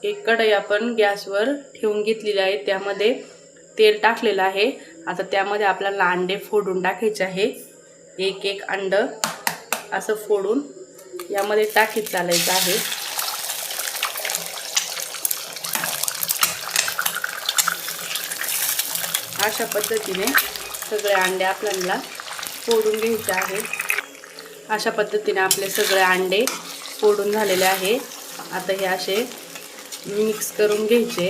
एक कढई आपण गॅसवर ठेवून घेतलेली आहे, त्यामध्ये तेल टाकलेलं आहे। आता त्यामध्ये आपल्याला अंडे फोडून टाकायचे आहे। एक एक अंड असं फोडून यामध्ये टाकीत चालायचं आहे। अशा पद्धतीने सगळे अंडे आपल्याला फोडून घ्यायचे आहे। अशा पद्धतीने आपले सगळे अंडे फोडून झालेले आहे। आता हे असे मिक्स करून घ्यायचे।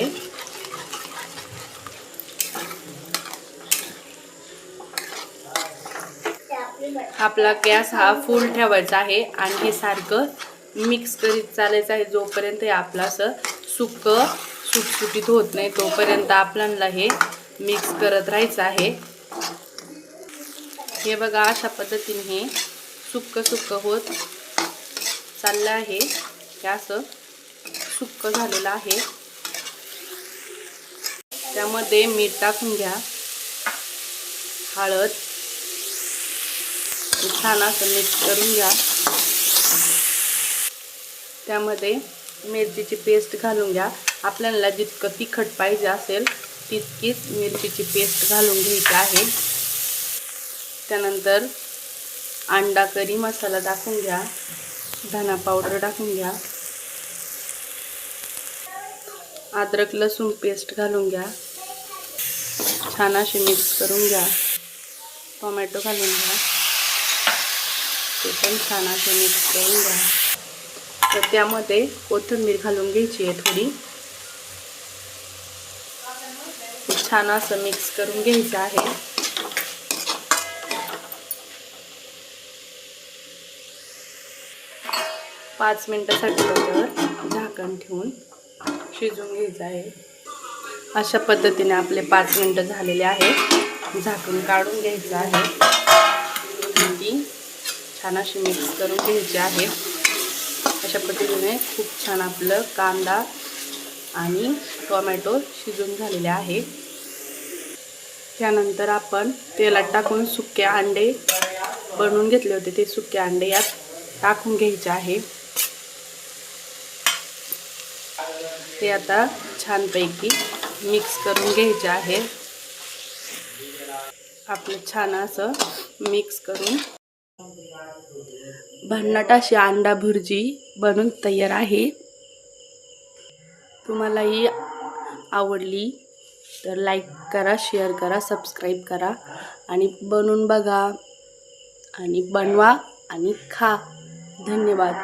आपला गॅस हा फुल ठेवायचा आहे आणि हे सारखं मिक्स करीत चालायचं आहे जोपर्यंत हे आपलं असं सुटसुटीत होत नाही तोपर्यंत आपल्याला हे मिक्स करत राहायचं आहे। हे बघा अशा पद्धतीने हे सुक्क होत चाललं आहे। हे असं सुक्क झालेलं आहे। त्यामध्ये मीठ टाकून घ्या, हळद, छान असं मिक्स करून घ्या। त्यामध्ये मिरचीची पेस्ट घालून घ्या। आपल्याला जितकं तिखट पाहिजे असेल तितकीच मिरचीची पेस्ट घालून घ्यायची आहे। त्यानंतर अंडा करी मसाला टाकून घ्या, धना पावडर टाकून घ्या, अद्रक लसूण पेस्ट घालून घ्या, छान असे मिक्स करून घ्या। टोमॅटो घालून घ्या, ते पण छान असे मिक्स करून घ्या। तर त्यामध्ये कोथिंबीर घालून घ्यायची आहे थोडी, छान असं मिक्स करून घ्यायचं आहे। पाच मिनिटासाठी त्याच्यावर झाकण ठेवून शिजवून घ्यायचं आहे। अशा पद्धतीने आपले 5 मिनिटं झालेले आहे। झाकण काढून घ्यायचं आहे आणि छान अशी मिक्स करून घ्यायची आहे। अशा पद्धतीने खूप छान आपलं कांदा आणि टोमॅटो शिजून झालेले आहे। त्यानंतर आपण तेलात टाकून सुके अंडे बनवून घेतले होते, ते सुके अंडे यात टाकून घ्यायचे आहे। ते आता छानपैकी मिक्स करून घ्यायचे आहे। आपलं छान असं मिक्स करून भन्नाट अशी अंडा भुर्जी बनून तयार आहे। तुम्हाला ही आवडली तर लाईक करा, शेअर करा, सबस्क्राईब करा आणि बनवून बघा आणि बनवा आणि खा। धन्यवाद।